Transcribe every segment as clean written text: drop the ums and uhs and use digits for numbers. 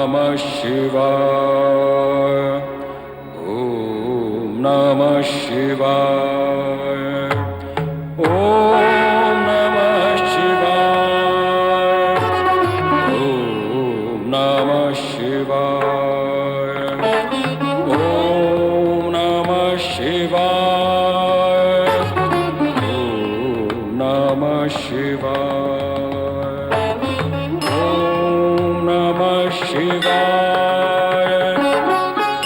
नमः शिवाय। ॐ नमः शिवाय। ॐ नमः शिवाय। ॐ नमः शिवाय। ॐ नमः शिवाय। ॐ नमः शिवाय। ॐ नमः शिवाय। ॐ नमः शिवाय।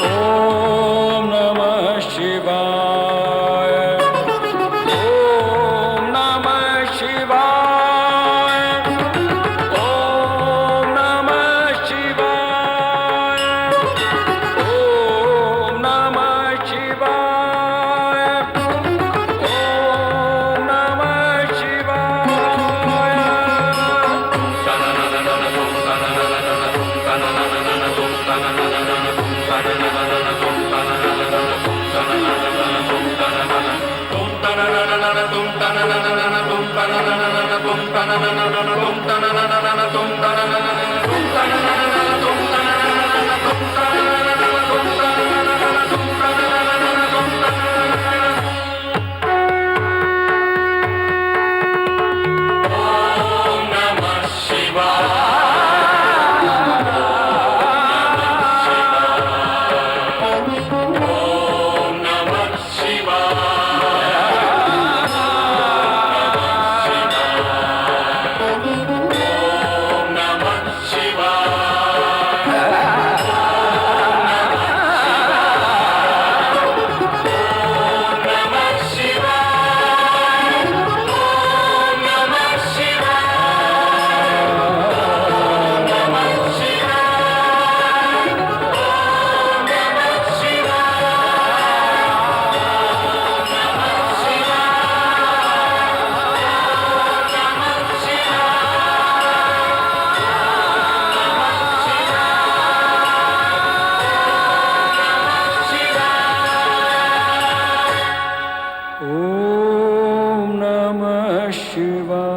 ॐ नमः शिवाय। ॐ नमः शिवाय। ॐ नमः शिवाय। ॐ नमः शिवाय। ॐ नमः शिवाय।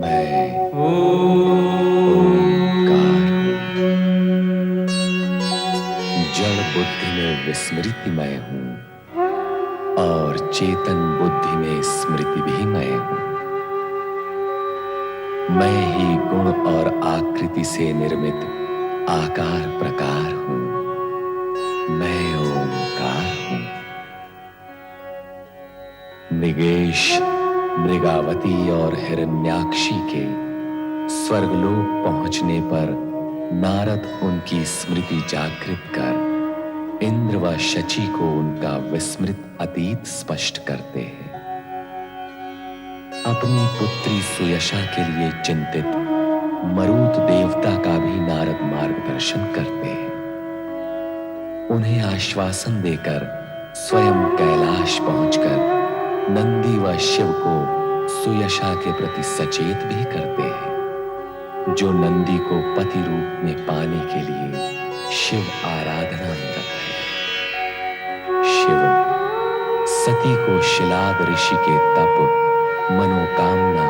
मैं ओंकार हूँ। जड़ बुद्धि में विस्मृति मैं हूँ और चेतन बुद्धि में स्मृति भी मैं हूँ। मैं ही गुण और आकृति से निर्मित आकार प्रकार हूँ। मैं ओंकार हूँ। मृगेश, मृगावती और हिरण्याक्षी के स्वर्गलोक पहुंचने पर नारद उनकी स्मृति जागृत कर इंद्र व शची को उनका विस्मृत अतीत स्पष्ट करते हैं। अपनी पुत्री सुयशा के लिए चिंतित मरुत देवता का भी नारद मार्गदर्शन करते हैं। उन्हें आश्वासन देकर स्वयं कैलाश पहुंचकर नंदी व शिव को सुयशा के प्रति सचेत भी करते हैं, जो नंदी को पति रूप में पाने के लिए शिव आराधना में रत है। शिव सती को शिलाद ऋषि के तप, मनोकामना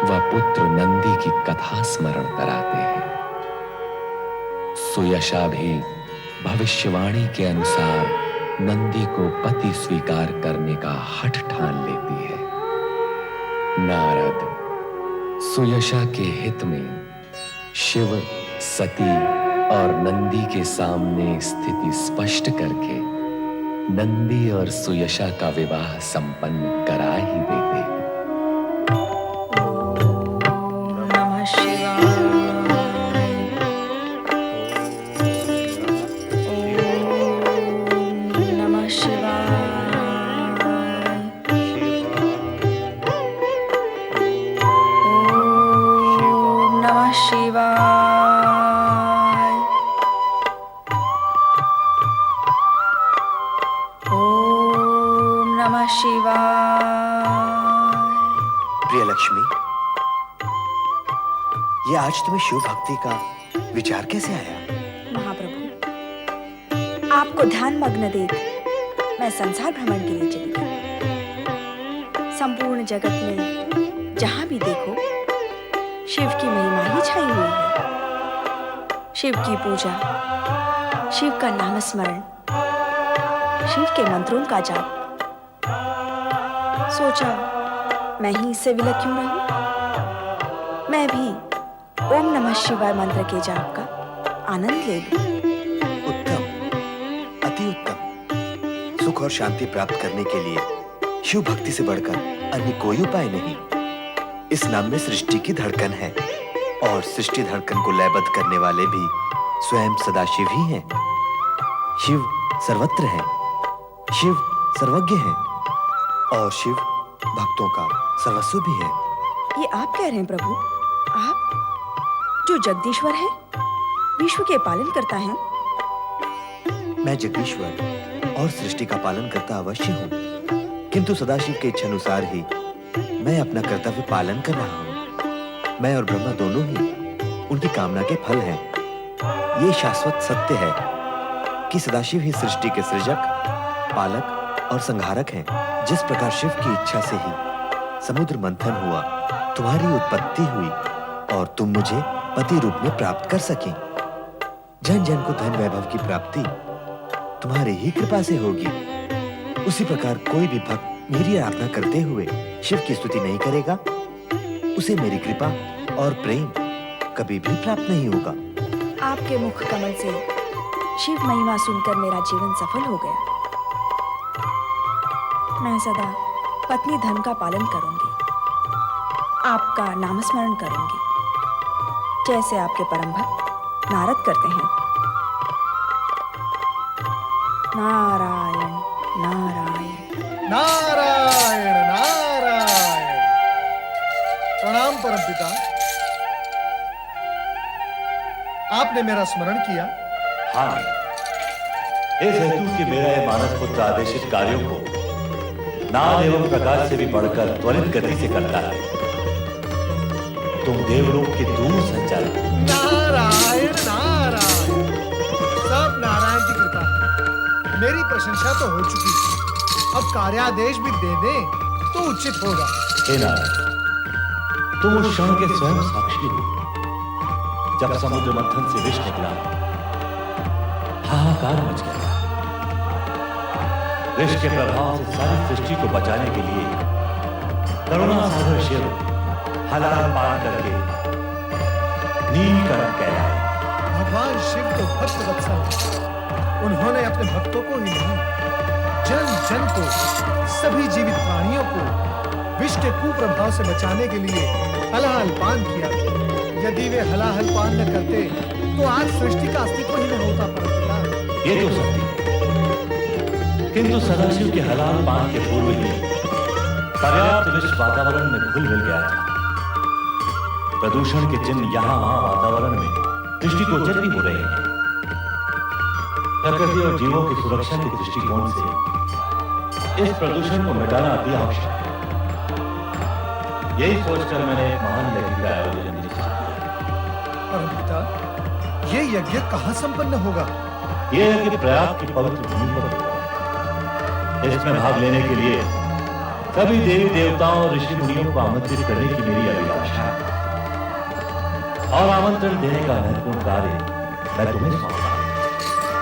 व पुत्र नंदी की कथा स्मरण कराते हैं। सुयशा भी भविष्यवाणी के अनुसार नंदी को पति स्वीकार करने का हठ ठान लेती है। नारद सुयशा के हित में शिव, सती और नंदी के सामने स्थिति स्पष्ट करके नंदी और सुयशा का विवाह संपन्न करा ही देते हैं। प्रियलक्ष्मी, ये आज तुम्हें शिव भक्ति का विचार कैसे आया? महाप्रभु, आपको ध्यान मग्न देख मैं संसार भ्रमण के लिए चली गई। संपूर्ण जगत में जहां भी देखो शिव की महिमा ही छाई हुई है। शिव की पूजा, शिव का नाम स्मरण, शिव के मंत्रों का जाप। सोचा मैं ही इससे विलग क्यों रहूं? मैं भी ओम नमः शिवाय मंत्र के जाप का आनंद ले लूं। उत्तम, अति उत्तम। सुख और शांति प्राप्त करने के लिए शिव भक्ति से बढ़कर अन्य कोई उपाय नहीं। इस नाम में सृष्टि की धड़कन है और सृष्टि धड़कन को लयबद्ध करने वाले भी स्वयं सदाशिव ही हैं। शिव सर्वत्र है, शिव सर्वज्ञ है और शिव भक्तों का सर्वस्व भी है। ये आप कह रहे हैं प्रभु? आप जो जगदीश्वर है, विश्व के पालन करता है? मैं जगदीश्वर और सृष्टि का पालन करता अवश्य हूँ, किंतु सदाशिव के इच्छानुसार ही मैं अपना कर्तव्य पालन कर रहा हूँ। मैं और ब्रह्मा दोनों ही उनकी कामना के फल हैं। ये शाश्वत सत्य है कि सदाशिव ही सृष्टि के सृजक, पालक और संहारक हैं। जिस प्रकार शिव की इच्छा से ही समुद्र मंथन हुआ, तुम्हारी उत्पत्ति हुई और तुम मुझे पति रूप में प्राप्त कर सकी। जन जन को धन वैभव की प्राप्ति तुम्हारी ही कृपा से होगी। उसी प्रकार कोई भी भक्त मेरी आराधना करते हुए शिव की स्तुति नहीं करेगा, उसे मेरी कृपा और प्रेम कभी भी प्राप्त नहीं होगा। आपके मुख कमल से शिव महिमा सुनकर मेरा जीवन सफल हो गया। मैं सदा पत्नी धर्म का पालन करूंगी, आपका नामस्मरण करूंगी, जैसे आपके परम भक्त नारद करते हैं। नारायण नारायण नारायण नारायण। प्रणाम परमपिता, आपने मेरा स्मरण किया। हाँ, इस हेतु कि मेरा यह मानस पुत्र आदेशित कार्यों को नाद एवं प्रकाश से भी बढ़कर त्वरित गति से करता है। तुम देवलोक के दूर संचालक। नारायण नारायण, सब नारायण की कृपा है। मेरी प्रशंसा तो हो चुकी, अब कार्यादेश भी दे दे तो उचित होगा। हे नारायण, तुम उस क्षण के स्वयं साक्षी हो जब समुद्र मंथन से विष निकला, हाहाकार मच गया। विष के प्रभाव से सारी सृष्टि को बचाने के लिए करुणा सागर शिव हलाल पान करके नीलकंठ कहलाए। भगवान शिव तो भक्त वत्सल, उन्होंने अपने भक्तों को ही नहीं, जन जन को, सभी जीवित प्राणियों को विष के कुप्रभाव से बचाने के लिए हलाहल पान किया। यदि वे हलाहल पान न करते तो आज सृष्टि का अस्तित्व ही न होता। परंतु ये तो सत्य है, किंतु सदाशिव के हलाल पान के पूर्व ही पर्याप्त विष वातावरण में घुल मिल गया था। प्रदूषण के चिन्ह यहां वहां वातावरण में दृष्टिगोचर भी हो रहे हैं। प्रकृति और जीवों की सुरक्षा के दृष्टिकोण से इस प्रदूषण को मिटाना अति आवश्यक है। यही सोचकर मैंने एक महान यज्ञ का आयोजन निश्चित किया। परंपिता, ये यज्ञ कहाँ संपन्न होगा? यह यज्ञ प्रयाग की पवित्र भूमि पर होगा। इसमें भाग लेने के लिए सभी देवी देवताओं और ऋषि मुनियों को आमंत्रित करने की मेरी अभिलाषा है और आमंत्रण देने का महत्वपूर्ण कार्य मैं तुम्हें सौंपता हूं।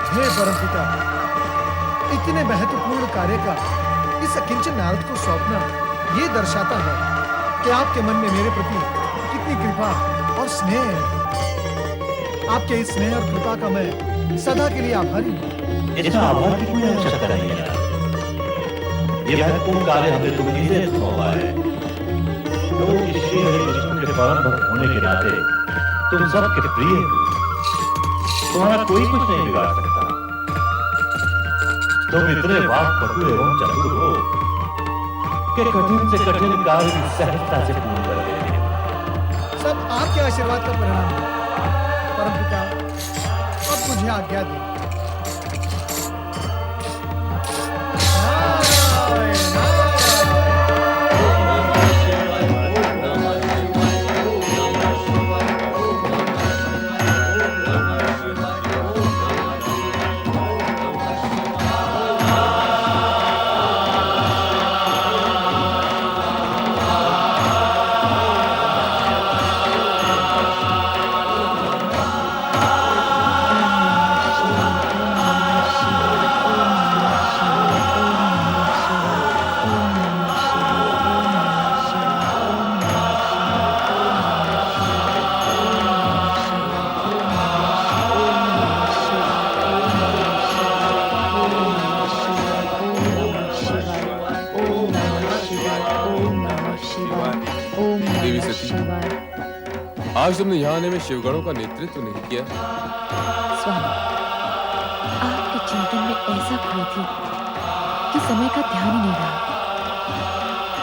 हे परमपिता, इतने महत्वपूर्ण कार्य का इस अकिंचन नारद को सौंपना ये दर्शाता है कि आपके मन में मेरे प्रति कितनी कृपा और स्नेह है। आपके इस स्नेह और कृपा का मैं सदा के लिए आभारी हूँ। इसमें आभार की कोई आवश्यकता नहीं है। ये महत्वपूर्ण कार्य हमने तुम्हें इसलिए सौंपा है क्योंकि श्री हरि विष्णु के परम भक्त होने के नाते तुम सबके प्रिय हो। तुम्हारा कोई कुछ नहीं बिगाड़ सकता। तुम इतने वाक्पटु एवं चतुर हो कि कठिन से कठिन कार्य की सहजता से पूर्ण कर देते हो। सब आपके आशीर्वाद का परिणाम है। परमपिता, अब मुझे आज्ञा दें। नारायण नारायण। देवी नमः सती। शिवाय। आज तुमने यहाँ आने में शिवगणों का नेतृत्व नहीं किया। स्वामी, आपके चिंतन में ऐसा खोई थी कि समय का ध्यान ही नहीं रहा।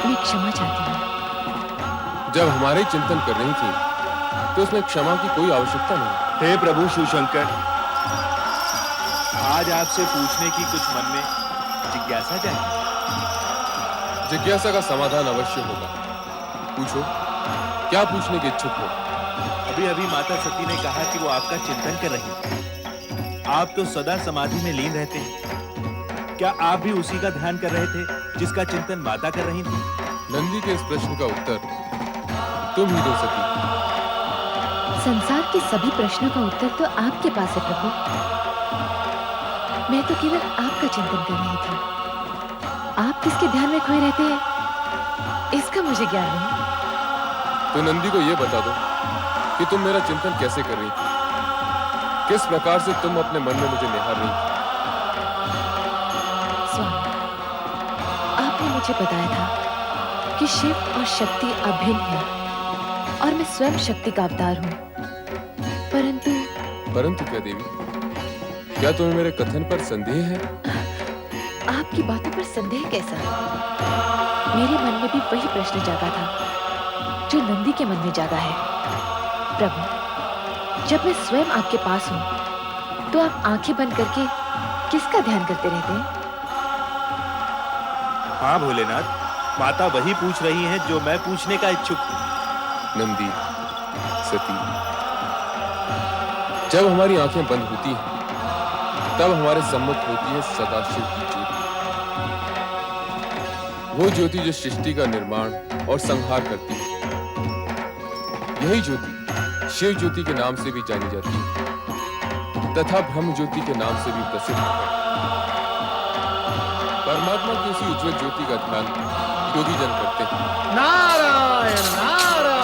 मैं क्षमा चाहती हूँ। जब हमारे चिंतन कर रही थी तो उसमें क्षमा की कोई आवश्यकता नहीं। हे प्रभु शिवशंकर, आज आपसे पूछने की कुछ मन में जिज्ञासा जागी। जिज्ञासा का समाधान अवश्य होगा। पूछो, क्या पूछने के इच्छुक हो? अभी अभी माता सती ने कहा कि वो आपका चिंतन कर रही हैं। आप तो सदा समाधि में लीन रहते हैं। क्या आप भी उसी का ध्यान कर रहे थे जिसका चिंतन माता कर रही थी? नंदी के इस प्रश्न का उत्तर तुम ही दो सती। संसार के सभी प्रश्नों का उत्तर तो आपके पास है प्रभु। मैं तो केवल आपका चिंतन कर रही थी। आप किसके ध्यान में खोए रहते हैं, इसका मुझे ज्ञान नहीं। तो नंदी को यह बता दो कि तुम मेरा चिंतन कैसे कर रही थी, किस प्रकार से तुम अपने मन में मुझे निहार रही थी। स्वामी, आपने मुझे बताया था कि शिव और शक्ति अभिन्न है और मैं स्वयं शक्ति का अवतार हूँ। परंतु क्या देवी, क्या तुम्हें मेरे कथन पर संदेह है? आपकी बातों पर संदेह कैसा? मेरे मन में भी वही प्रश्न जागा था जो नंदी के मन में जागा है। प्रभु, जब मैं स्वयं आपके पास हूँ तो आप आंखें बंद करके किसका ध्यान करते रहते हैं? हाँ भोलेनाथ, माता वही पूछ रही हैं जो मैं पूछने का इच्छुक हूँ। नंदी, सती, जब हमारी आंखें बंद होती हैं तब हमारे सम्मुख होती है सदाशिव की ज्योति। वो ज्योति जो सृष्टि का निर्माण और संहार करती है। यही ज्योति शिव ज्योति के नाम से भी जानी जाती है तथा ब्रह्म ज्योति के नाम से भी प्रसिद्ध है। परमात्मा की उसी उज्ज्वल ज्योति का ध्यान योगी जन करते हैं। नारायण नारायण।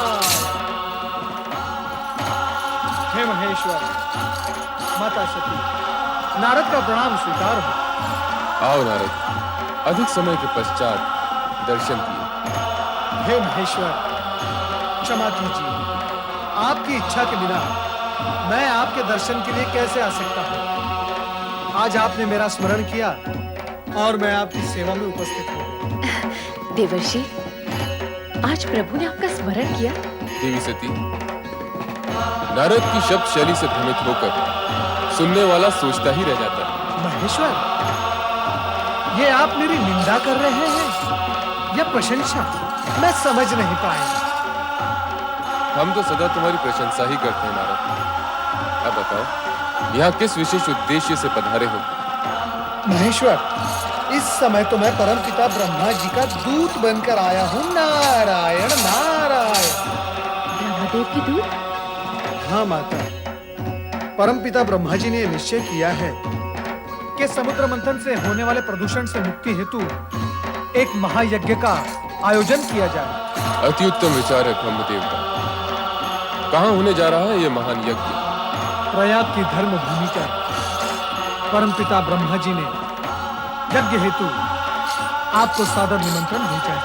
हे महेश्वर, माता सती, नारद का प्रणाम स्वीकार हो। आओ नारद, अधिक समय के पश्चात दर्शन दिए। हे महेश्वर, क्षमा कीजिए। आपकी इच्छा के बिना मैं आपके दर्शन के लिए कैसे आ सकता हूँ? आज आपने मेरा स्मरण किया और मैं आपकी सेवा में उपस्थित हूँ। देवर्षि, आज प्रभु ने आपका स्मरण किया। देवी सती, नारद की शब्द शैली से भ्रमित होकर सुनने वाला सोचता ही रह जाता है। महेश्वर, ये आप मेरी निंदा कर रहे हैं या प्रशंसा? मैं समझ नहीं पाया। हम तो सदा तुम्हारी प्रशंसा ही करते हैं नारद। अब बताओ, यहाँ किस विशेष उद्देश्य से पधारे हो? महेश्वर, इस समय तो मैं परमपिता ब्रह्मा जी का दूत बनकर आया हूँ। नारायण नारायण। ब्रह्मदेव की दूत? हाँ माता, परमपिता ब्रह्मा जी ने निश्चय किया है कि समुद्र मंथन से होने वाले प्रदूषण से मुक्ति हेतु एक महायज्ञ का आयोजन किया जाए। अति उत्तम विचार है ब्रह्मदेव का। कहाँ होने जा रहा है ये महान यज्ञ? प्रयाग की धर्म भूमि पर परमपिता ब्रह्मा जी ने यज्ञ हेतु आपको सादर निमंत्रण भेजा है।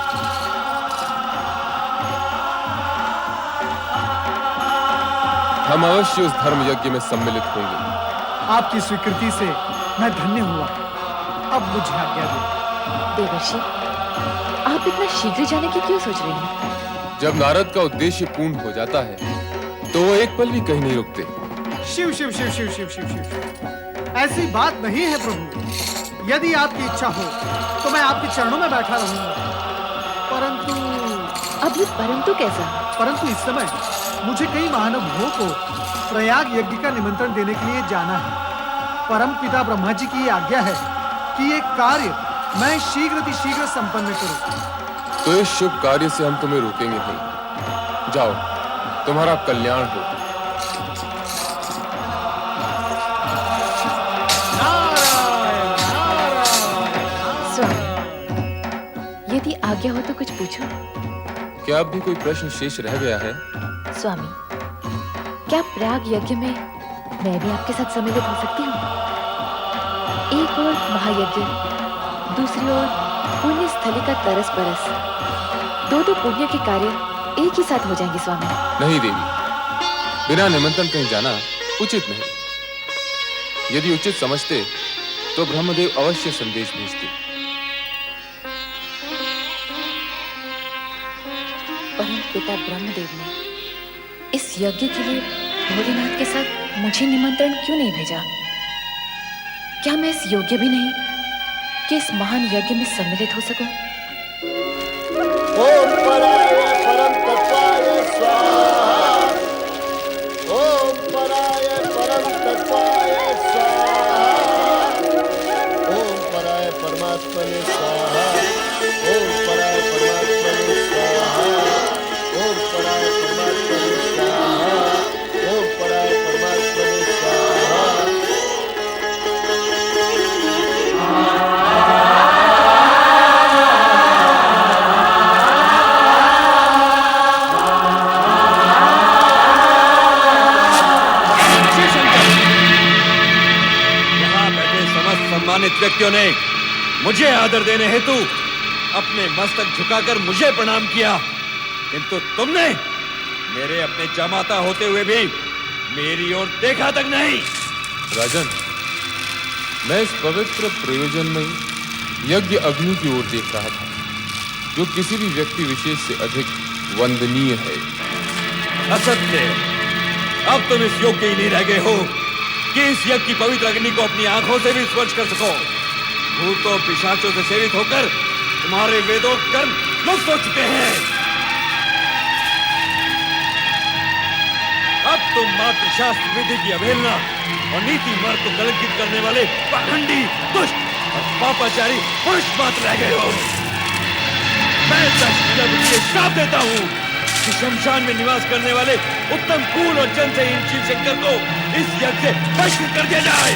हम अवश्य उस धर्म यज्ञ में सम्मिलित होंगे। आपकी स्वीकृति से मैं धन्य हुआ। अब मुझे आज्ञा दो। देवर्षि, आप इतना शीघ्र जाने की क्यों सोच रहे हैं? जब नारद का उद्देश्य पूर्ण हो जाता है तो वो एक पल भी कहीं नहीं रुकते। शिव शिव शिव शिव शिव शिव शिव, ऐसी बात नहीं है प्रभु। यदि आपकी इच्छा हो तो मैं आपके चरणों में बैठा रहूंगा। अब ये परंतु कैसा? परंतु इस समय मुझे कई महानुभावों को प्रयाग यज्ञ का निमंत्रण देने के लिए जाना है। परम पिता ब्रह्मा जी की ये आज्ञा है कि ये कार्य मैं शीघ्र संपन्न करूं। तो इस शुभ कार्य से हम तुम्हें रोकेंगे नहीं। जाओ, तुम्हारा कल्याण हो। स्वामी, यदि आज्ञा हो तो कुछ पूछो। क्या अब भी कोई प्रश्न शेष रह गया है? स्वामी, क्या प्रयाग यज्ञ में मैं भी आपके साथ सम्मिलित हो सकती हूँ? एक ओर महायज्ञ, दूसरी ओर पुण्य स्थली का तरस परस, दो पुण्य के कार्य एक ही साथ हो जाएंगे स्वामी। नहीं देवी, बिना निमंत्रण कहीं जाना उचित नहीं। यदि उचित समझते तो ब्रह्मदेव अवश्य संदेश भेजते। परम पिता ब्रह्मदेव ने इस यज्ञ के लिए भोलेनाथ के साथ मुझे निमंत्रण क्यों नहीं भेजा? क्या मैं इस योग्य भी नहीं कि इस महान यज्ञ में सम्मिलित हो सकूं? ओम पराय परम तत्वाय स्वाहा। ओम पराय परम तत्वाय स्वाहा। ओम पराय परमात्मने स्वाहा। ओम पराय परमात्मने स्वाहा। ओम पराय परमात्मने स्वाहा। ओम पराय परमात्मने स्वाहा। सम्मानित व्यक्तियों ने मुझे आदर देने हेतु अपने मस्तक झुकाकर मुझे प्रणाम किया, किंतु तुमने मेरे अपने जमाता होते हुए भी मेरी ओर देखा तक नहीं। राजन, मैं इस पवित्र प्रयोजन में यज्ञ अग्नि की ओर देख रहा था, जो किसी भी व्यक्ति विशेष से अधिक वंदनीय है। असत्य, अब तुम इस योग्य ही नहीं रह गए हो कि इस यज्ञ की पवित्र अग्नि को अपनी आंखों से भी स्पर्श कर सको। भूतों पिशाचों से सेवित होकर तुम्हारे वेदों कर्म लुप्त हो चुके हैं। अब तुम मात्र शास्त्र विधि की अवहेलना और नीति मार्ग को कलंकित करने वाले पाखंडी, दुष्ट और पापाचारी पुरुष मात्र रह गए हो। मैं श्राप देता हूं कि शमशान में निवास करने वाले उत्तम कुल और जन से शिव शंकर को इस यज्ञ से बहिष्कृत कर दिया जाए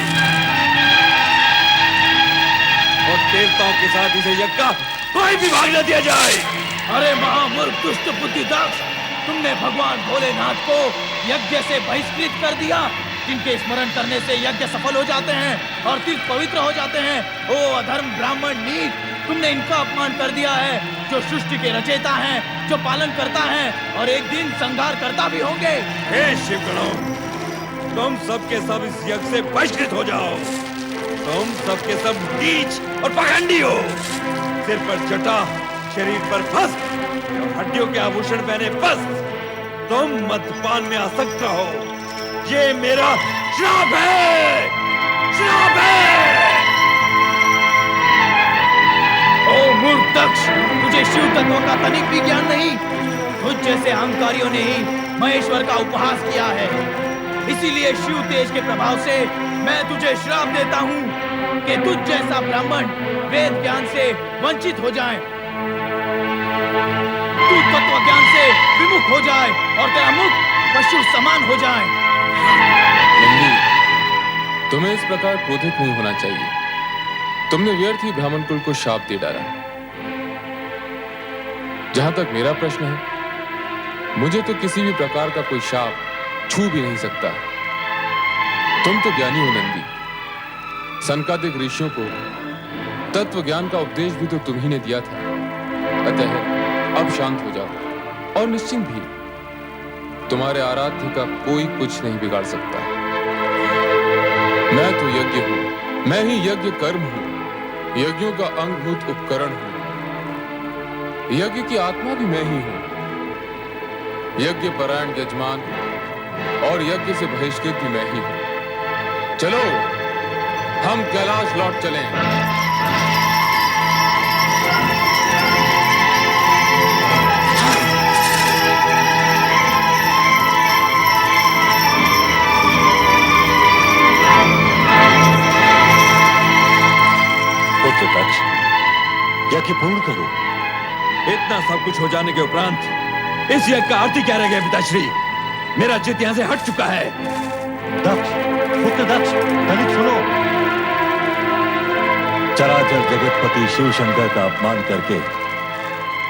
और देवताओं के साथ इस यज्ञ का कोई भी भाग न दिया जाए। अरे महामूर्ख दुष्ट बुद्धि दक्ष, तुमने भगवान भोलेनाथ को यज्ञ से बहिष्कृत कर दिया, जिनके स्मरण करने से यज्ञ सफल हो जाते हैं और तीर्थ पवित्र हो जाते हैं। ओ अधर्म ब्राह्मण नीच, तुमने इनका अपमान कर दिया है, जो सृष्टि के रचयिता हैं, जो पालन करता है और एक दिन संहार करता भी होंगे। हे शिवगणों, तुम सबके सब इस यज्ञ से बहिष्कृत हो जाओ। तुम सबके सब नीच और पाखंडी हो। सिर पर जटा, शरीर पर भस्म और हड्डियों के आभूषण पहने वस्त्र, तुम मद्यपान में आसक्त रहो। ये मेरा श्राप है, श्राप है। ओ मूर्ख दक्ष, तुझे शिव तत्व का तनिक भी ज्ञान नहीं। तुझ जैसे अहंकारियों ने ही महेश्वर का उपहास किया है। इसीलिए शिव तेज के प्रभाव से मैं तुझे श्राप देता हूँ कि तुझ जैसा ब्राह्मण वेद ज्ञान से वंचित हो जाए, तू तत्व ज्ञान से विमुख हो जाए और तेरा मुख पशु समान हो जाए। नंदी, तुम्हें इस प्रकार क्रोधित नहीं होना चाहिए। तुमने व्यर्थ ही ब्राह्मण कुल को शाप दे डाला। जहां तक मेरा प्रश्न है, मुझे तो किसी भी प्रकार का कोई शाप छू भी नहीं सकता। तुम तो ज्ञानी हो नंदी। सनकादिक ऋषियों को तत्व ज्ञान का उपदेश भी तो तुम ही ने दिया था। अतः अब शांत हो जाओ और निश्चिंत भी। तुम्हारे आराध्य का कोई कुछ नहीं बिगाड़ सकता। मैं तो यज्ञ हूं, मैं ही यज्ञ कर्म हूं, यज्ञों का अंगभूत उपकरण हूं। यज्ञ की आत्मा भी मैं ही हूं, यज्ञ परायण यजमान और यज्ञ से बहिष्कृत भी मैं ही हूं। चलो हम कैलाश लौट चलें। पुत्र दक्ष, यज्ञ पूर्ण करो। इतना सब कुछ हो जाने के उपरांत इस यज्ञ का आरती क्या रह गया पिताश्री? मेरा चित्त यहाँ से हट चुका है। दक्ष, पुत्र दक्ष, तनिक सुनो। चराचर जगतपति शिव शंकर का अपमान करके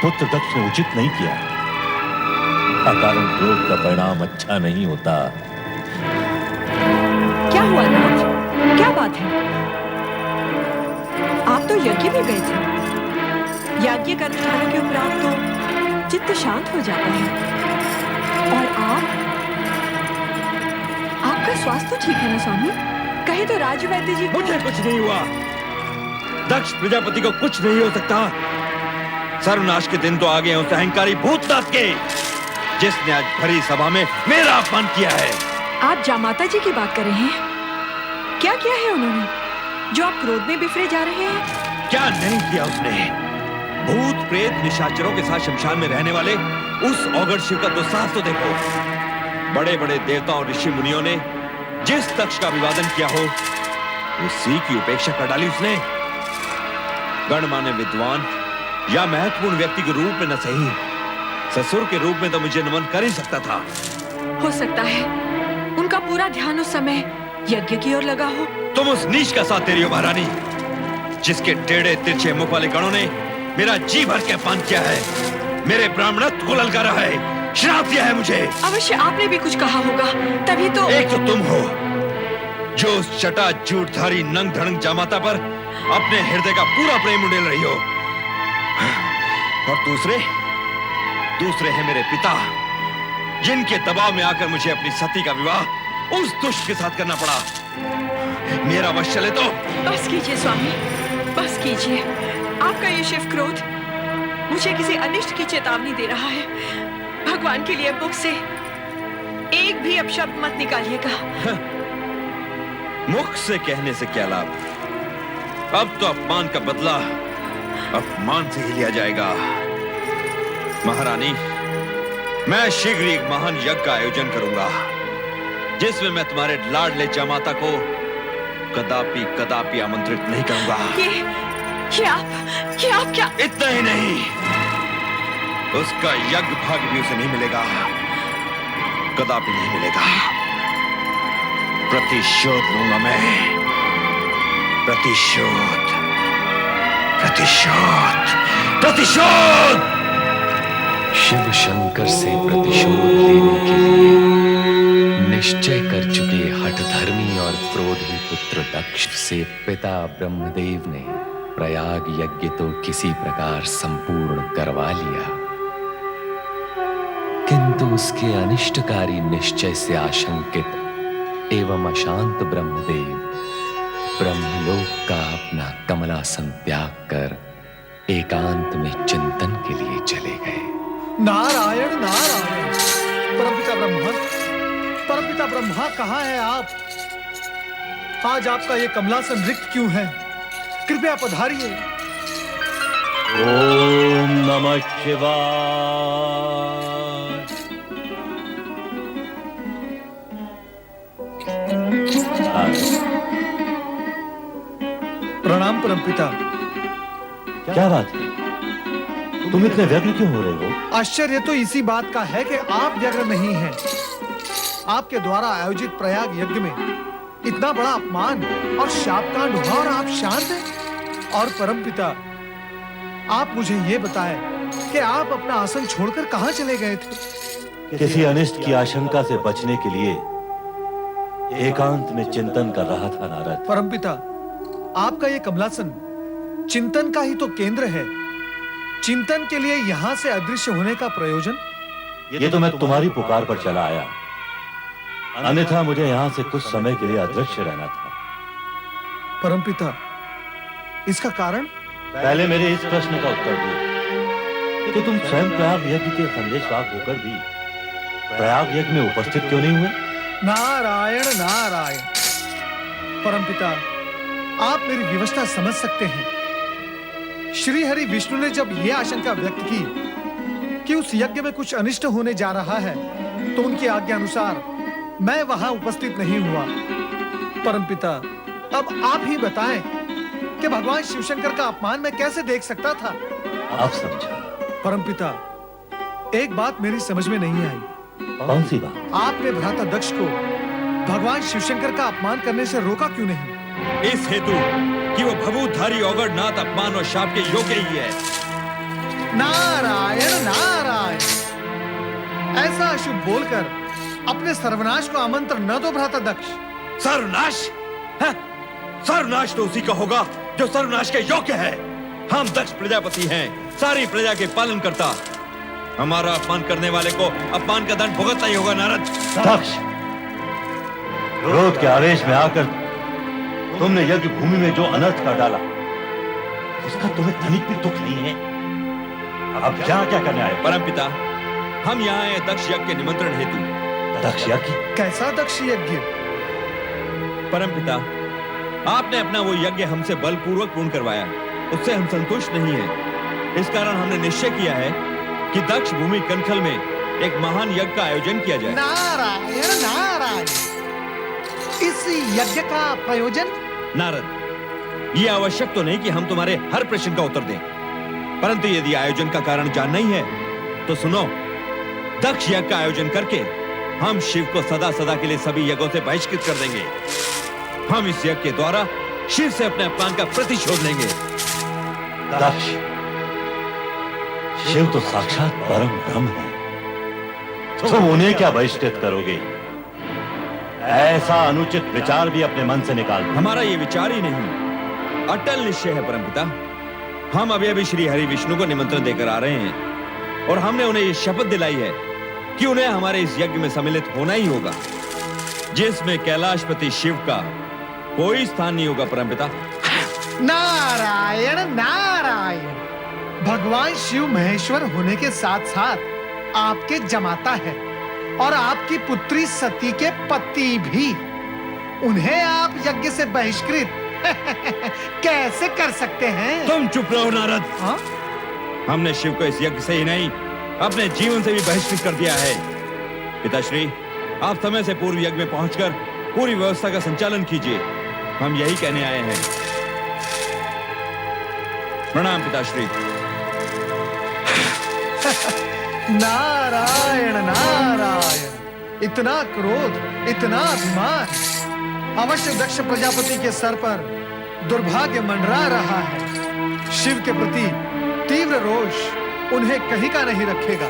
पुत्र दक्ष ने उचित नहीं किया। अकारण क्रोध का परिणाम अच्छा नहीं होता। क्या हुआ नाथ? क्या बात है? आप तो यज्ञ में गए थे। यज्ञ कर्म के उपरांत तो चित्त शांत हो जाता है। और आपका स्वास्थ्य तो ठीक है ना स्वामी? कहे तो राजवैद्य जी को। मुझे कुछ नहीं हुआ। दक्ष प्रजापति को कुछ नहीं हो सकता। सर्वनाश के दिन तो आ गए हैं उस अहंकारी भूतनाथ के, जिसने आज भरी सभा में मेरा अपमान किया है। आप जामाता जी की बात कर रहे हैं? क्या किया है उन्होंने जो आप क्रोध में बिफरे जा रहे हैं? क्या नहीं किया उसने? भूत प्रेत निशाचरों के साथ शमशान में रहने वाले उस औगड़ शिव का दुस्साहस तो देखो। बड़े बड़े देवताओं और ऋषि मुनियों ने जिस तक्ष का अभिवादन किया हो, उसी की उपेक्षा कर डाली उसने। गणमान्य विद्वान या महत्वपूर्ण व्यक्ति के रूप में न सही, ससुर के रूप में तो मुझे नमन कर ही सकता था। हो सकता है उनका पूरा ध्यान उस समय यज्ञ की ओर लगा हो। तुम उस नीच का साथ तेरी हो महारानी, जिसके टेढ़े तिरछे मुंह वाले गणों ने मेरा जी भर के अपमान किया है, मेरे ब्राह्मणत्व को ललकारा है, श्राप दिया है मुझे। अवश्य आपने भी कुछ कहा होगा, तभी तो। एक तो तुम हो जो उस चटा झूठधारी नंग धड़ंग जामाता पर अपने हृदय का पूरा प्रेम उड़ेल रही हो, और दूसरे हैं मेरे पिता, जिनके दबाव में आकर मुझे अपनी सती का विवाह उस दुष्ट के साथ करना पड़ा। मेरा वश चले तो। बस कीजिए स्वामी, बस कीजिए। आपका ये शिव क्रोध मुझे किसी अनिष्ट की चेतावनी दे रहा है। भगवान के लिए मुख से एक भी अपशब्द मत निकालिएगा। मुख से कहने से क्या लाभ? अब तो अपमान का बदला अपमान से ही लिया जाएगा। महारानी, मैं शीघ्र एक महान यज्ञ का आयोजन करूंगा, जिसमें मैं तुम्हारे लाडले जामाता को कदापि कदापि आमंत्रित नहीं करूंगा। ये आप क्या? इतना ही नहीं, उसका यज्ञ भाग भी उसे नहीं मिलेगा, कदापि नहीं मिलेगा। प्रतिशोध लूंगा मैं, प्रतिशोध, प्रतिशोध, प्रतिशोध। शिव शंकर से प्रतिशोध लेने के लिए निश्चय कर चुके हठधर्मी और क्रोधी पुत्र दक्ष से पिता ब्रह्मदेव ने प्रयाग यज्ञ तो किसी प्रकार संपूर्ण करवा लिया, किंतु उसके अनिष्टकारी निश्चय से आशंकित एवं अशांत ब्रह्मदेव ब्रह्मलोक का अपना कमलासन त्याग कर एकांत में चिंतन के लिए चले गए। नारायण नारायण। परमपिता ब्रह्मा कहाँ है आप? आज आपका ये कमलासन रिक्त क्यों है? कृपया पधारिए। ओम नमः शिवाय। प्रणाम परमपिता। क्या बात है, तुम इतने व्यग्र क्यों हो रहे हो? आश्चर्य तो इसी बात का है कि आप व्यग्र नहीं हैं। आपके द्वारा आयोजित प्रयाग यज्ञ में इतना बड़ा अपमान और शापकांड हुआ और आप शांत हैं? और परमपिता, आप मुझे ये बताएं कि आप अपना आसन छोड़कर कहां चले गए थे? किसी अनिष्ट की आशंका से बचने के लिए एकांत में चिंतन कर रहा था नारद। परमपिता, आपका ये कमलासन चिंतन का ही तो केंद्र है। चिंतन के लिए यहाँ से अदृश्य होने का प्रयोजन? ये तो मैं तुम्हारी पुकार पर चला आया, अन्यथा मुझे यहाँ से कुछ समय के लिए अदृश्य रहना था। परमपिता, इसका कारण? पहले मेरे इस प्रश्न का उत्तर दो कि तुम स्वयं प्रयाग यज्ञ के संदेशवाहक होकर भी प्रयाग यज्ञ में उपस्थित क्यों नहीं हुए? नारायण नारायण। परमपिता, आप मेरी विवशता समझ सकते हैं। श्री हरि विष्णु ने जब यह आशंका व्यक्त की कि उस यज्ञ में कुछ अनिष्ट होने जा रहा है, तो उनकी आज्ञा अनुसार मैं वहां उपस्थित नहीं हुआ। परमपिता, अब आप ही बताएं कि भगवान शिवशंकर का अपमान मैं कैसे देख सकता था? आप समझा। परमपिता, एक बात मेरी समझ में नहीं आई। कौन सी बात? आपने भ्राता दक्ष को भगवान शिवशंकर का अपमान करने से रोका क्यों नहीं? इस हेतु कि वो भभूतधारी औगड़ नाथ अपमान और शाप के योग्य ही है। नारायण नारायण। ऐसा अशुभ बोलकर अपने सर्वनाश को आमंत्रण न दो भ्राता दक्ष। सर्वनाश? सर्वनाश तो उसी का होगा जो सर्वनाश के योग्य है। हम दक्ष प्रजापति हैं, सारी प्रजा के पालन करता, हमारा अपमान करने वाले को अपमान का दंड भुगतना ही होगा नारद। दक्ष, क्रोध के आवेश में आकर तुमने यज्ञ भूमि में जो अनर्थ कर डाला, उसका तुम्हें तनिक भी दुख नहीं है। अब क्या क्या करने आए? परमपिता, हम यहाँ आए दक्ष यज्ञ के निमंत्रण हेतु। दक्ष यज्ञ? कैसा दक्ष यज्ञ? परमपिता, आपने अपना वो यज्ञ हमसे बलपूर्वक पूर्ण करवाया, उससे हम संतुष्ट नहीं हैं। इस कारण हमने निश्चय किया है कि दक्ष भूमि कनखल में एक महान यज्ञ का आयोजन किया जाए। नारायण नारायण, इस यज्ञ का प्रयोजन? नारद, ये आवश्यक तो नहीं कि हम तुम्हारे हर प्रश्न का उत्तर दें, परंतु यदि आयोजन का कारण जानना ही है तो सुनो। दक्ष यज्ञ का आयोजन करके हम शिव को सदा सदा के लिए सभी यज्ञों से बहिष्कृत कर देंगे। हम इस यज्ञ के द्वारा शिव से अपने अपमान का प्रतिशोध लेंगे। दक्ष, शिव तो साक्षात परम ब्रह्म है, तुम उन्हें क्या बहिष्कृत करोगे? ऐसा अनुचित विचार भी अपने मन से निकाल दो। हमारा ये विचार ही नहीं, अटल निश्चय है परमपिता। हम अभी श्री हरि विष्णु को निमंत्रण देकर आ रहे हैं और हमने उन्हें ये शपथ दिलाई है कि उन्हें हमारे इस यज्ञ में सम्मिलित होना ही होगा, जिसमें कैलाशपति शिव का कोई स्थान नहीं होगा। परमपिता, नारायण नारायण, भगवान शिव महेश्वर होने के साथ साथ आपके जमाता है और आपकी पुत्री सती के पति भी। उन्हें आप यज्ञ से बहिष्कृत कैसे कर सकते हैं? तुम चुप रहो नारद। हाँ? हमने शिव को इस यज्ञ से ही नहीं, अपने जीवन से भी बहिष्कृत कर दिया है। पिताश्री, आप समय से पूर्व यज्ञ में पहुंचकर पूरी व्यवस्था का संचालन कीजिए, हम यही कहने आए हैं। प्रणाम पिताश्री। नारायण नारायण, इतना क्रोध, इतना अभिमान, अवश्य दक्ष प्रजापति के सर पर दुर्भाग्य मंडरा रहा है। शिव के प्रति तीव्र रोष उन्हें कहीं का नहीं रखेगा।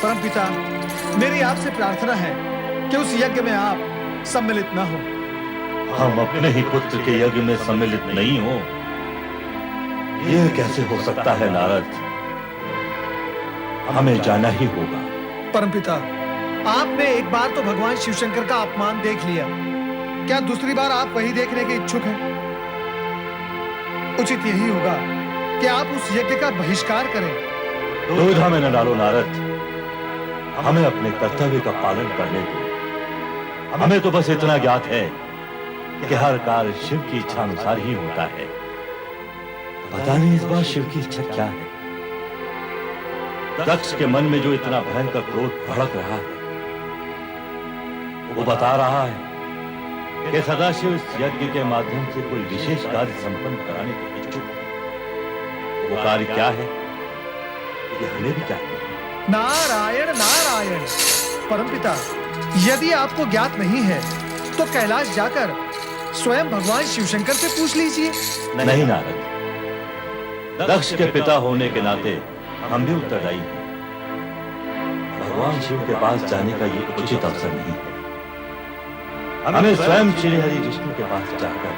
परमपिता, मेरी आपसे प्रार्थना है कि उस यज्ञ में आप सम्मिलित न हो। हम अपने ही पुत्र के यज्ञ में सम्मिलित नहीं हो, यह कैसे हो सकता है नारद? हमें जाना ही होगा। परमपिता, आपने एक बार तो भगवान शिवशंकर का अपमान देख लिया, क्या दूसरी बार आप वही देखने के इच्छुक हैं? उचित यही होगा कि आप उस यज्ञ का बहिष्कार करें। दुविधा में न डालो नारद, हमें अपने कर्तव्य का पालन करने दो। हमें तो बस इतना ज्ञात है कि हर कार्य शिव की इच्छा अनुसार ही होता है। पता नहीं इस बार शिव की इच्छा क्या है। दक्ष के मन में जो इतना भयंकर क्रोध भड़क रहा है, वो बता रहा है कि सदाशिव इस यज्ञ के माध्यम से कोई विशेष कार्य संपन्न कराने के इच्छुक है। वो कार्य क्या है, ये हमें भी चाहिए। नारायण नारायण, परमपिता, यदि आपको ज्ञात नहीं है तो कैलाश जाकर स्वयं भगवान शिवशंकर से पूछ लीजिए। नहीं नारद, दक्ष के पिता होने के नाते हम भी उत्तरदायी हैं। भगवान शिव के पास जाने का ये उचित अवसर नहीं है। हमें स्वयं श्री हरि विष्णु के पास जाकर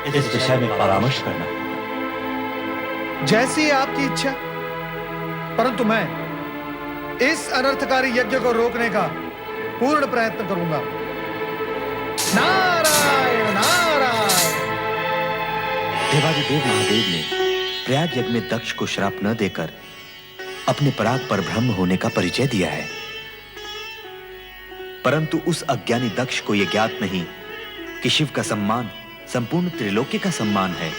इस विषय में परामर्श करना है। जैसी आपकी इच्छा, परंतु मैं इस अनर्थकारी यज्ञ को रोकने का पूर्ण प्रयत्न करूंगा। नारायण नारायण। देवादिदेव महादेव ने प्रयाग यज्ञ में दक्ष को श्राप न देकर अपने पराग पर ब्रह्म होने का परिचय दिया है, परंतु उस अज्ञानी दक्ष को यह ज्ञात नहीं कि शिव का सम्मान संपूर्ण त्रिलोक्य का सम्मान है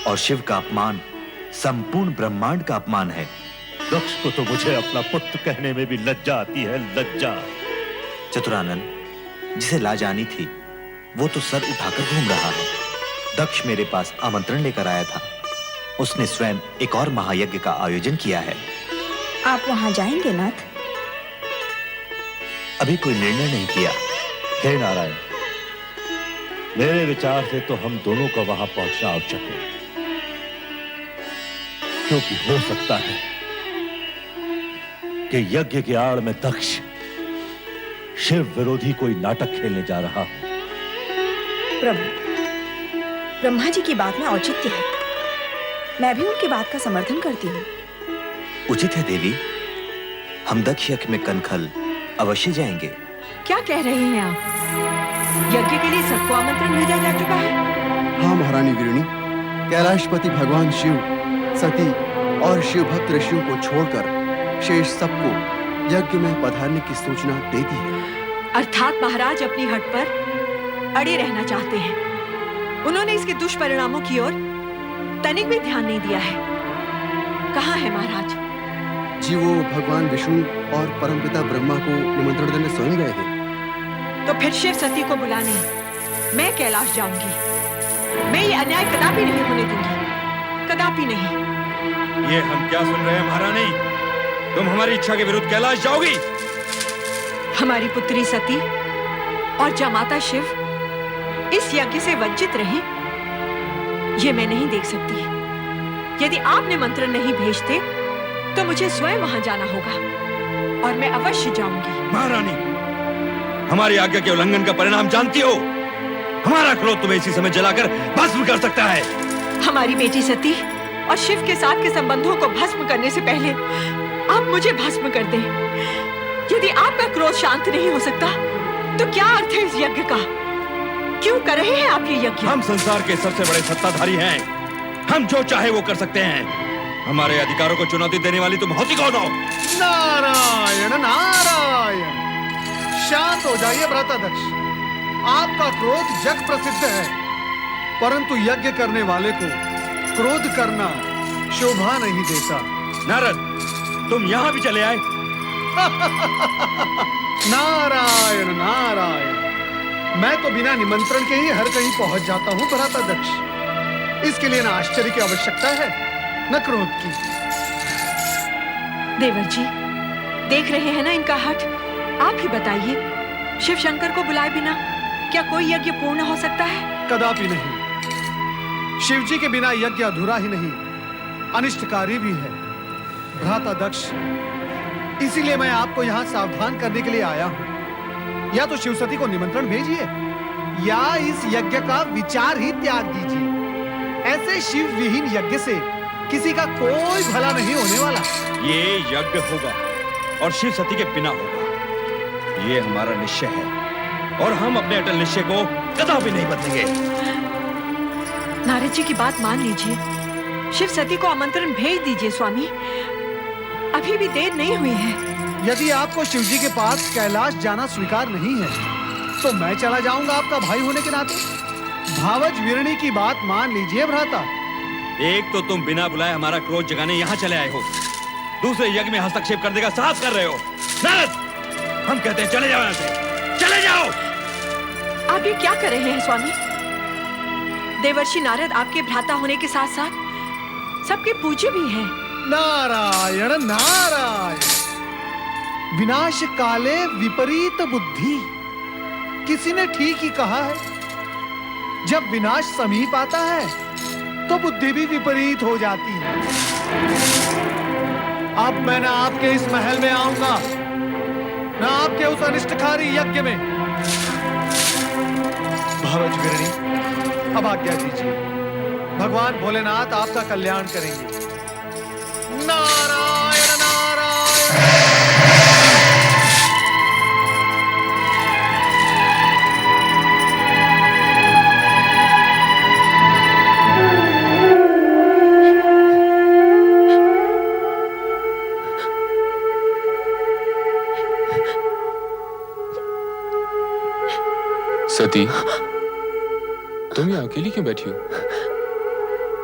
और शिव का अपमान संपूर्ण ब्रह्मांड का अपमान है। दक्ष को तो मुझे अपना पुत्र कहने में भी लज्जा आती है, लज्जा। चतुरानन, जिसे लाज आनी थी वो तो सर उठाकर घूम रहा है। दक्ष मेरे पास आमंत्रण लेकर आया था, उसने स्वयं एक और महायज्ञ का आयोजन किया है। आप वहां जाएंगे नाथ? अभी कोई निर्णय नहीं किया। हे नारायण, मेरे विचार से तो हम दोनों को वहां पहुंचना आवश्यक है, क्योंकि हो सकता है कि यज्ञ की आड़ में दक्ष शिव विरोधी कोई नाटक खेलने जा रहा हो। प्रभु, ब्रह्मा जी की बात में औचित्य है, मैं भी उनकी बात का समर्थन करती हूँ। उचित है देवी, हम दक्ष यज्ञ में कनखल अवश्य जाएंगे। क्या कह रहे हैं आप? यज्ञ के लिए सबको आमंत्रण भेजा जा चुका है? हाँ महारानी वीरणी, कैलाशपति भगवान शिव, सती और शिव भक्त ऋषियों को छोड़कर शेष सबको यज्ञ में पधारने की सूचना दे दी है। अर्थात महाराज अपनी हट पर अड़े रहना चाहते हैं। उन्होंने इसके दुष्परिणामों की ओर तनिक भी ध्यान नहीं दिया है। कहाँ है महाराज? जी वो भगवान विष्णु और परमपिता ब्रह्मा को निमंत्रण देने स्वयं गए हैं। तो फिर शिव सती को बुलाने मैं कैलाश जाऊंगी। मैं ये अन्याय कदापि नहीं होने दूंगी, कदापि नहीं। ये हम क्या सुन रहे हैं महारानी? तुम हमारी इच्छा के विरुद्ध कैलाश जाओगी? हमारी पुत्री सती और जमाता शिव इस यज्ञ से वंचित रहे, ये मैं नहीं देख सकती। यदि आप निमंत्रण नहीं भेजते तो मुझे स्वयं वहां जाना होगा और मैं अवश्य जाऊंगी। महारानी, हमारी आज्ञा के उल्लंघन का परिणाम जानती हो? हमारा क्रोध तुम्हें इसी समय जलाकर भस्म कर सकता है। हमारी बेटी सती और शिव के साथ के संबंधों को भस्म करने से पहले आप मुझे भस्म कर दें। यदि आपका क्रोध शांत नहीं हो सकता तो क्या अर्थ है इस यज्ञ का? क्यों कर रहे हैं आप ये यज्ञ? हम संसार के सबसे बड़े सत्ताधारी हैं। हम जो चाहे वो कर सकते हैं। हमारे अधिकारों को चुनौती देने वाली तुम होती कौन हो? नारायण नारायण, शांत हो जाइए भ्राताध्यक्ष। आपका क्रोध जग प्रसिद्ध है, परंतु यज्ञ करने वाले को क्रोध करना शोभा नहीं देता। नारद, तुम यहाँ भी चले आए? नारायण नारायण, मैं तो बिना निमंत्रण के ही हर कहीं पहुंच जाता हूँ भ्राताध्यक्ष। इसके लिए न आश्चर्य की आवश्यकता है न क्रोध की। देवर जी, देख रहे हैं ना इनका हठ। आप ही बताइए, शिव शंकर को बुलाए बिना क्या कोई यज्ञ पूर्ण हो सकता है? कदापि नहीं। शिव जी के बिना यज्ञ अधूरा ही नहीं, अनिष्टकारी भी है भ्राताध्यक्ष। इसीलिए मैं आपको यहाँ सावधान करने के लिए आया हूँ। या तो शिव सती को निमंत्रण भेजिए या इस यज्ञ का विचार ही त्याग दीजिए। ऐसे शिव विहीन यज्ञ से किसी का कोई भला नहीं होने वाला। ये यज्ञ होगा और शिव सती के बिना होगा, ये हमारा निश्चय है और हम अपने अटल निश्चय को कदापि नहीं बदलेंगे। नारद जी की बात मान लीजिए, शिव सती को आमंत्रण भेज दीजिए स्वामी। अभी भी देर नहीं हुई है। यदि आपको शिव जी के पास कैलाश जाना स्वीकार नहीं है तो मैं चला जाऊंगा आपका भाई होने के नाते। भावज वीरणी की बात मान लीजिए भ्राता। एक तो तुम बिना बुलाए हमारा क्रोध जगाने यहाँ चले आए हो, दूसरे यज्ञ में हस्तक्षेप करने का साहस कर रहे हो। नारद, हम कहते हैं चले जाओ यहाँ से, चले जाओ। आप ये क्या कर रहे हैं स्वामी? देवर्षि नारद आपके भ्राता होने के साथ साथ सबके पूज्य भी हैं। नारायण नारायण, विनाश काले विपरीत बुद्धि। किसी ने ठीक ही कहा है, जब विनाश समीप आता है तो बुद्धि भी विपरीत हो जाती है। अब मैं ना आपके इस महल में आऊंगा ना आपके उस अनिष्टकारी यज्ञ में। भावज वीरणी, अब आज्ञा दीजिए। भगवान भोलेनाथ आपका कल्याण करेंगे। नारायण नारायण। सती, तुम यहाँ अकेली क्यों बैठी हो?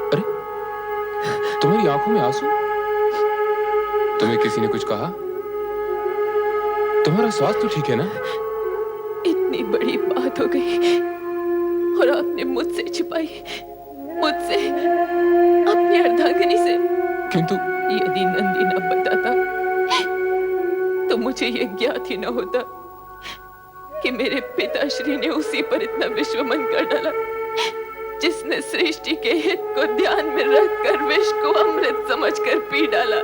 अरे, तुम्हारी आंखों में आंसू? तुम्हें किसी ने कुछ कहा? तुम्हारा स्वास्थ्य तो ठीक है ना? इतनी बड़ी बात हो गई और आपने मुझसे छिपाई, मुझसे, अपनी अर्धांगिनी से। किंतु यदि नंदी न बताता तो मुझे ये ज्ञात ही न होता कि मेरे पिताश्री ने उसी पर इतना विश्वमन कर डाला जिसने सृष्टि के हित को ध्यान में रखकर विष को अमृत समझकर पी डाला।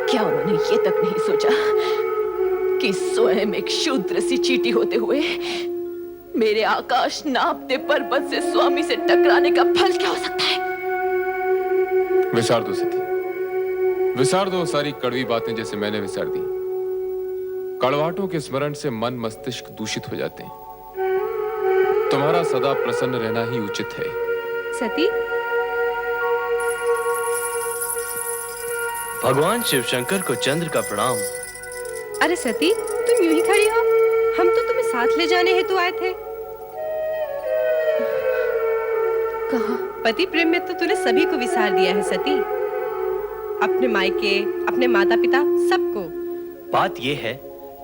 क्या उन्होंने ये तक नहीं सोचा कि स्वयं एक शूद्र सी चींटी होते हुए मेरे आकाश नापते पर्वत से स्वामी से टकराने का फल क्या हो सकता है? विचार दो सती, विसार दो सारी कड़वी बातें जैसे मैंने विसार दी। कड़वाहटों के स्मरण से मन मस्तिष्क दूषित हो जाते हैं। तुम्हारा सदा प्रसन्न रहना ही उचित है। सती, भगवान शिव शंकर को चंद्र का प्रणाम। अरे सती, तुम यूं ही खड़ी हो? हम तो तुम्हें साथ ले जाने हेतु आए थे। कहाँ? पति प्रेम में तो तूने सभी को विसार दिया है सती, अपने मायके, अपने माता पिता, सबको। बात यह है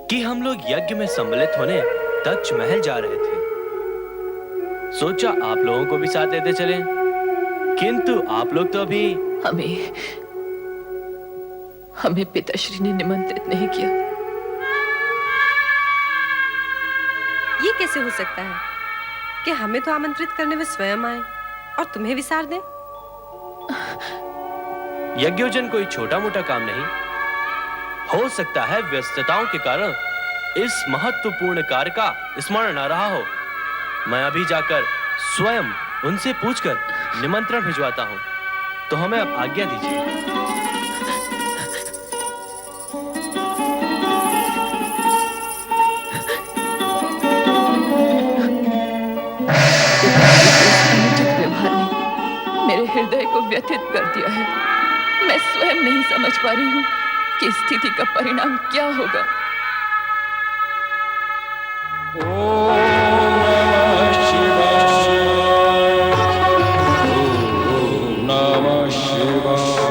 कि हम लोग यज्ञ में सम्मिलित होने दक्ष महल जा रहे थे। सोचा आप लोगों को भी साथ लेते चलें, किंतु आप लोग तो अभी हमें पिताश्री ने निमंत्रित नहीं किया। ये कैसे हो सकता है कि हमें तो आमंत्रित करने वे स्वयं आए और तुम्हें विसार दें? यज्ञोजन कोई छोटा मोटा काम नहीं। हो सकता है व्यस्तताओं के कारण इस महत्वपूर्ण कार्य का स्मरण न रहा हो। मैं अभी जाकर स्वयं उनसे पूछकर निमंत्रण भिजवाता हूं। तो हमें अब आज्ञा दीजिए। मेरे हृदय को व्यथित कर दिया है। मैं स्वयं नहीं समझ पा रही हूँ कि स्थिति का परिणाम क्या होगा। ओम नमः शिवाय।